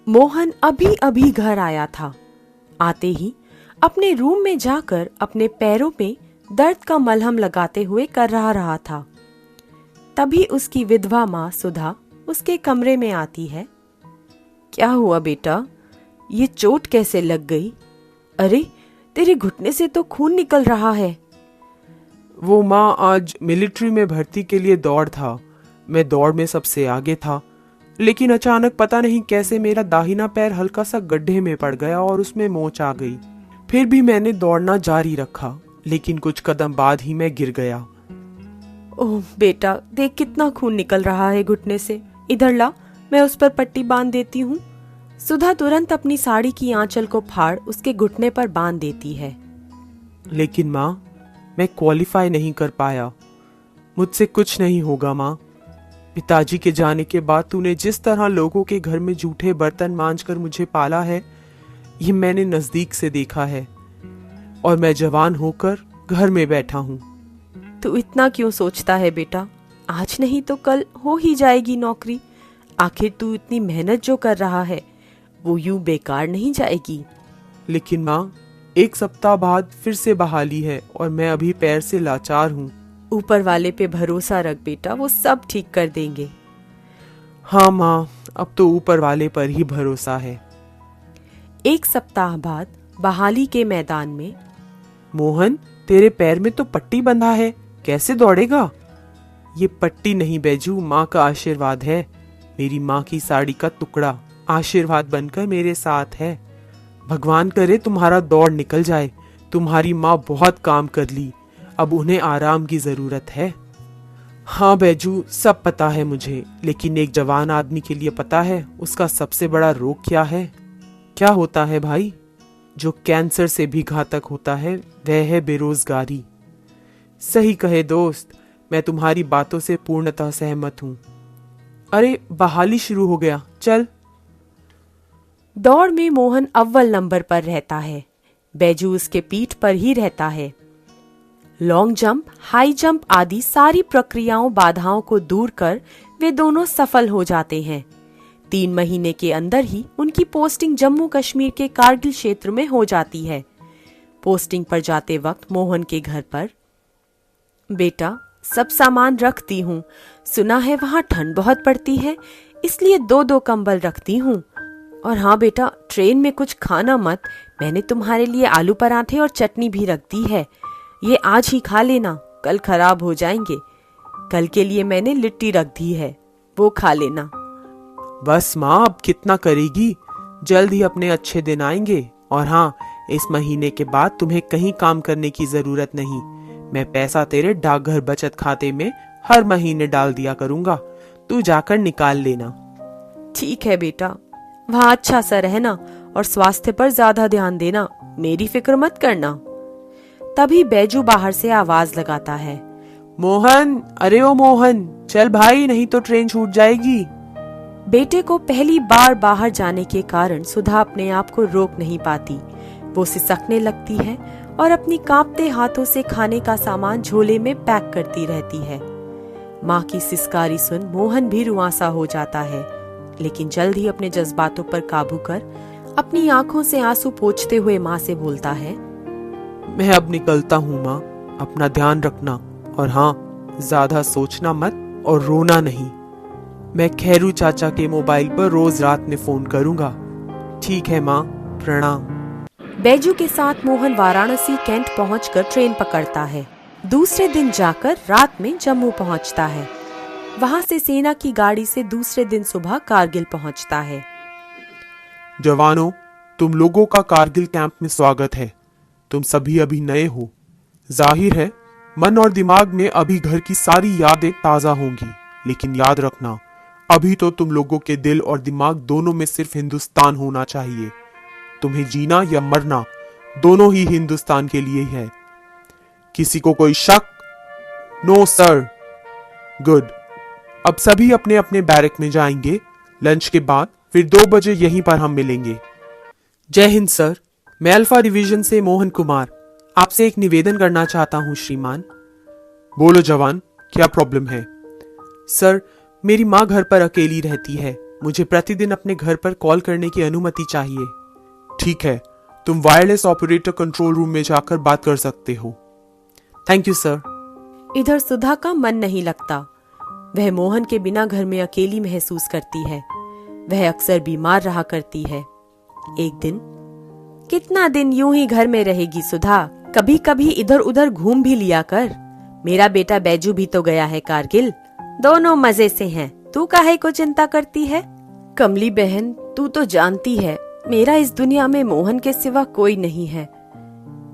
मोहन अभी अभी घर आया था। आते ही अपने रूम में जाकर अपने पैरों में दर्द का मलहम लगाते हुए कर रहा था। तभी उसकी विधवा माँ सुधा उसके कमरे में आती है। क्या हुआ बेटा, ये चोट कैसे लग गई? अरे, तेरे घुटने से तो खून निकल रहा है। वो माँ, आज मिलिट्री में भर्ती के लिए दौड़ था। मैं दौड़ में सबसे आगे था, लेकिन अचानक पता नहीं कैसे मेरा दाहिना पैर हल्का सा गड्ढे में पड़ गया और उसमें मोच आ गई। फिर भी मैंने दौड़ना जारी रखा, लेकिन कुछ कदम बाद ही मैं गिर गया। ओह बेटा, देख कितना खून निकल रहा है घुटने से। इधर ला, मैं उस पर पट्टी बांध देती हूँ। सुधा तुरंत अपनी साड़ी की आंचल को फाड़ उसके घुटने पर बांध देती है। लेकिन माँ, मैं क्वालिफाई नहीं कर पाया। मुझसे कुछ नहीं होगा माँ। पिताजी के जाने के बाद तूने जिस तरह लोगों के घर में जूठे बर्तन मांजकर मुझे पाला है, ये मैंने नजदीक से देखा है। और मैं जवान होकर घर में बैठा हूँ। तू इतना क्यों सोचता है बेटा? आज नहीं तो कल हो ही जाएगी नौकरी। आखिर तू इतनी मेहनत जो कर रहा है वो यूं बेकार नहीं जाएगी। लेकिन माँ, 1 सप्ताह बाद फिर से बहाली है और मैं अभी पैर से लाचार हूँ। ऊपर वाले पे भरोसा रख बेटा, वो सब ठीक कर देंगे। हाँ माँ, अब तो ऊपर वाले पर ही भरोसा है। 1 सप्ताह बाद बहाली के मैदान में। मोहन, तेरे पैर में तो पट्टी बंधा है, कैसे दौड़ेगा? ये पट्टी नहीं बैजू, माँ का आशीर्वाद है। मेरी माँ की साड़ी का टुकड़ा आशीर्वाद बनकर मेरे साथ है। भगवान करे तुम्हारा दौड़ निकल जाए। तुम्हारी माँ बहुत काम कर ली, अब उन्हें आराम की जरूरत है। हाँ बैजू, सब पता है मुझे, लेकिन एक जवान आदमी के लिए पता है उसका सबसे बड़ा रोग क्या है? क्या होता है भाई? जो कैंसर से भी घातक होता है वह है बेरोजगारी। सही कहे दोस्त, मैं तुम्हारी बातों से पूर्णतः सहमत हूँ। अरे, बहाली शुरू हो गया, चल। दौड़ में मोहन अव्वल नंबर पर रहता है। बैजू उसके पीठ पर ही रहता है। लॉन्ग जंप, हाई जंप आदि सारी प्रक्रियाओं बाधाओं को दूर कर वे दोनों सफल हो जाते हैं। 3 महीने के अंदर ही उनकी पोस्टिंग जम्मू कश्मीर के कारगिल क्षेत्र में हो जाती है। पोस्टिंग पर जाते वक्त मोहन के घर पर, बेटा सब सामान रखती हूँ, सुना है वहाँ ठंड बहुत पड़ती है, इसलिए 2-2 कंबल रखती हूँ। और हाँ बेटा, ट्रेन में कुछ खाना मत, मैंने तुम्हारे लिए आलू पराठे और चटनी भी रख दी है, ये आज ही खा लेना, कल खराब हो जाएंगे। कल के लिए मैंने लिट्टी रख दी है, वो खा लेना। बस माँ, अब कितना करेगी? जल्द ही अपने अच्छे दिन आएंगे। और हाँ, इस महीने के बाद तुम्हें कहीं काम करने की जरूरत नहीं। मैं पैसा तेरे डाकघर बचत खाते में हर महीने डाल दिया करूंगा, तू जाकर निकाल लेना। ठीक है बेटा, वहाँ अच्छा सा रहना और स्वास्थ्य पर ज्यादा ध्यान देना, मेरी फिक्र मत करना। तभी बैजू बाहर से आवाज लगाता है, मोहन, अरे ओ मोहन, चल भाई, नहीं तो ट्रेन छूट जाएगी। बेटे को पहली बार बाहर जाने के कारण सुधा अपने आप को रोक नहीं पाती। वो सिसकने लगती है और अपनी कांपते हाथों से खाने का सामान झोले में पैक करती रहती है। माँ की सिसकारी सुन मोहन भी रुआंसा हो जाता है, लेकिन जल्द ही अपने जज्बातों पर काबू कर अपनी आंखों से आंसू पोंछते हुए माँ से बोलता है, मैं अब निकलता हूँ माँ, अपना ध्यान रखना। और हाँ, ज्यादा सोचना मत और रोना नहीं। मैं खैरू चाचा के मोबाइल पर रोज रात में फोन करूंगा। ठीक है माँ, प्रणाम। बैजू के साथ मोहन वाराणसी कैंट पहुंचकर ट्रेन पकड़ता है। दूसरे दिन जाकर रात में जम्मू पहुंचता है। वहां से सेना की गाड़ी से दूसरे दिन सुबह कारगिल पहुंचता है। जवानों, तुम लोगों का कारगिल कैंप में स्वागत है। तुम सभी अभी नए हो। जाहिर है मन और दिमाग में अभी घर की सारी यादें ताजा होंगी, लेकिन याद रखना, अभी तो तुम लोगों के दिल और दिमाग दोनों में सिर्फ हिंदुस्तान होना चाहिए। तुम्हें जीना या मरना दोनों ही हिंदुस्तान के लिए है। किसी को कोई शक? No sir. गुड। अब सभी अपने अपने बैरक में जाएंगे। लंच के बाद फिर 2 बजे यहीं पर हम मिलेंगे। जय हिंद सर। मैं अल्फा डिवीजन से मोहन कुमार आपसे एक निवेदन करना चाहता हूं श्रीमान। बोलो जवान, क्या प्रॉब्लम है? सर, मेरी माँ घर पर अकेली रहती है। मुझे प्रतिदिन अपने घर पर कॉल करने की अनुमति चाहिए। ठीक है, तुम वायरलेस ऑपरेटर कंट्रोल रूम में जाकर बात कर सकते हो। Thank you sir. इधर सुधा का मन नहीं लगता। वह मोहन के बिना घर में अकेली महसूस करती है। वह अक्सर बीमार रहा करती है। एक दिन, कितना दिन यूं ही घर में रहेगी सुधा? कभी कभी इधर उधर घूम भी लिया कर। मेरा बेटा बैजू भी तो गया है कारगिल, दोनों मजे से हैं। तू काहे को चिंता करती है? कमली बहन, तू तो जानती है मेरा इस दुनिया में मोहन के सिवा कोई नहीं है।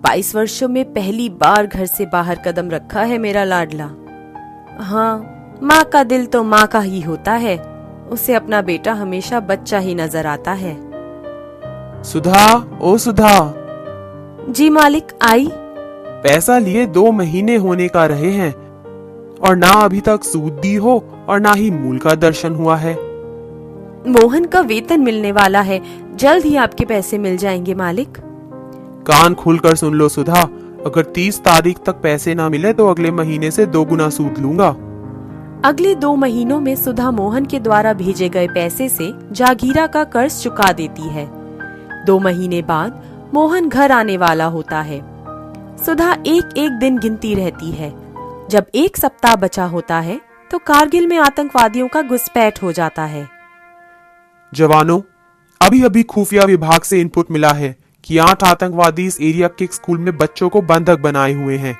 22 वर्षों में पहली बार घर से बाहर कदम रखा है मेरा लाडला। हाँ, माँ का दिल तो माँ का ही होता है। उसे अपना बेटा हमेशा बच्चा ही नजर आता है। सुधा, ओ सुधा। जी मालिक, आई। पैसा लिए 2 महीने होने का रहे हैं और ना अभी तक सूद दी हो और ना ही मूल का दर्शन हुआ है। मोहन का वेतन मिलने वाला है, जल्द ही आपके पैसे मिल जाएंगे मालिक। कान खोलकर सुन लो सुधा, अगर 30 तारीख तक पैसे ना मिले तो अगले महीने से 2 गुना सूद लूंगा। अगले 2 महीनों में सुधा मोहन के द्वारा भेजे गए पैसे से जागीरा का कर्ज चुका देती है। 2 महीने बाद मोहन घर आने वाला होता है। सुधा एक एक दिन गिनती रहती है। जब 1 सप्ताह बचा होता है तो कारगिल में आतंकवादियों का घुसपैठ हो जाता है। जवानों, अभी अभी खुफिया विभाग से इनपुट मिला है कि 8 आतंकवादी इस एरिया के एक स्कूल में बच्चों को बंधक बनाए हुए हैं।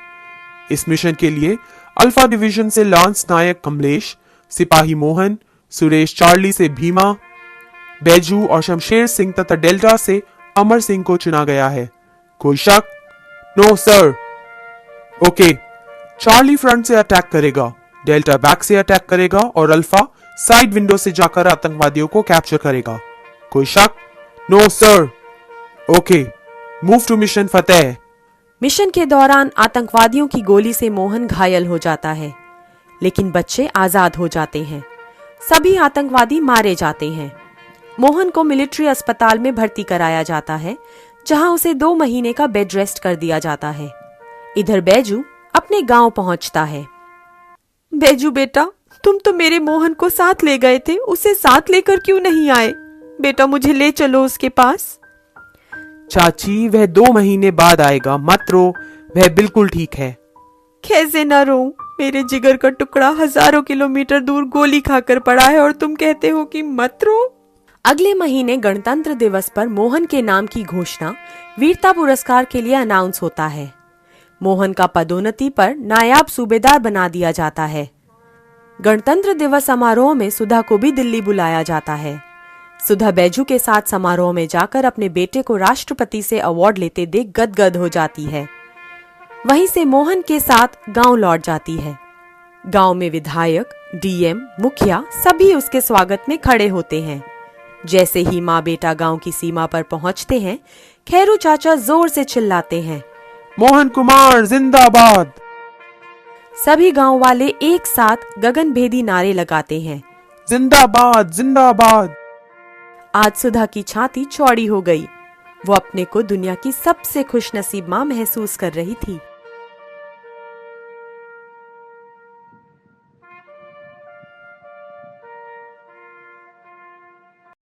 इस मिशन के लिए अल्फा डिवीजन से लांस नायक कमलेश, सिपाही मोहन, सुरेश चार्ली से भीमा, बैजू और शमशेर सिंह तथा डेल्टा से अमर सिंह को चुना गया है। कोई शक? No sir. Okay, Charlie front से अटैक करेगा, डेल्टा बैक से अटैक करेगा और अल्फा साइड विंडो से जाकर आतंकवादियों को कैप्चर करेगा। कोई शक? No sir. Okay, move to mission Fateh. Mission के दौरान आतंकवादियों की गोली से मोहन घायल हो जाता है, लेकिन बच्चे आजाद हो जाते हैं। सभी आतंकवादी मारे जाते हैं। मोहन को मिलिट्री अस्पताल में भर्ती कराया जाता है, जहां उसे 2 महीने का बेड रेस्ट कर दिया जाता है। इधर बैजू अपने गांव पहुंचता है। बैजू बेटा, तुम तो मेरे मोहन को साथ ले गए थे, उसे साथ लेकर क्यों नहीं आए? बेटा, मुझे ले चलो उसके पास। चाची, वह 2 महीने बाद आएगा, मत रो, वह बिल्कुल ठीक है। कैसे न रो? मेरे जिगर का टुकड़ा हजारों किलोमीटर दूर गोली खाकर पड़ा है और तुम कहते हो कि मत रो? अगले महीने गणतंत्र दिवस पर मोहन के नाम की घोषणा वीरता पुरस्कार के लिए अनाउंस होता है। मोहन का पदोन्नति पर नायाब सूबेदार बना दिया जाता है। गणतंत्र दिवस समारोह में सुधा को भी दिल्ली बुलाया जाता है। सुधा बैजू के साथ समारोह में जाकर अपने बेटे को राष्ट्रपति से अवार्ड लेते देख गदगद हो जाती है। वहीं से मोहन के साथ गांव लौट जाती है। गांव में विधायक, डीएम, मुखिया सभी उसके स्वागत में खड़े होते हैं। जैसे ही माँ बेटा गांव की सीमा पर पहुंचते हैं, खैरू चाचा जोर से चिल्लाते हैं, मोहन कुमार जिंदाबाद। सभी गांव वाले एक साथ गगनभेदी नारे लगाते हैं, जिंदाबाद जिंदाबाद। आज सुधा की छाती चौड़ी हो गई। वो अपने को दुनिया की सबसे खुशनसीब माँ महसूस कर रही थी।